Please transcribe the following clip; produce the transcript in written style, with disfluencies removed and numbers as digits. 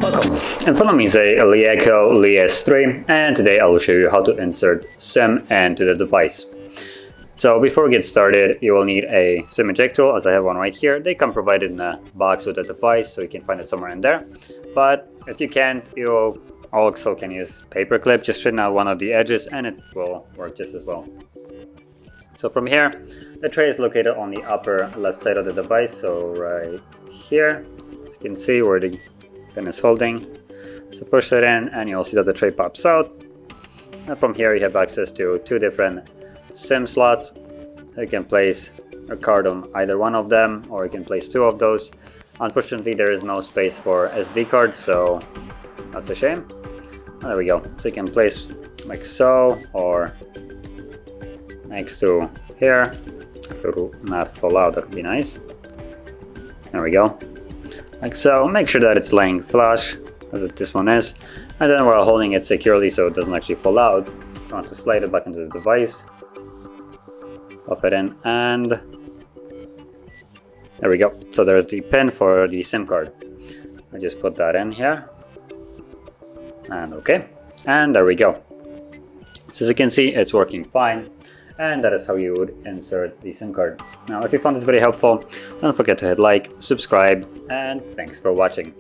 Welcome. In front of me is a LeEco Le S3, and today I will show you how to insert SIM into the device. So before we get started, you will need a SIM eject tool, as I have one right here. They come provided in a box with the device, so you can find it somewhere in there. But if you can't, you also can use paper clip. Just straighten out one of the edges and it will work just as well. So from here, the tray is located on the upper left side of the device, so right here, as you can see where the pin is holding. So push it in and you'll see that the tray pops out. And from here you have access to two different SIM slots. You can place a card on either one of them, or you can place two of those. Unfortunately, there is no space for SD card, so that's a shame. There we go. So you can place like so, or next to here. If it will not fall out, that would be nice. There we go. Like so. Make sure that it's laying flush, as this one is. And then while holding it securely so it doesn't actually fall out, you want to slide it back into the device. Pop it in, and there we go. So there's the pin for the SIM card. I just put that in here. And okay. And there we go. So as you can see, it's working fine. And that is how you would insert the SIM card. Now, if you found this video helpful, don't forget to hit like, subscribe, and thanks for watching.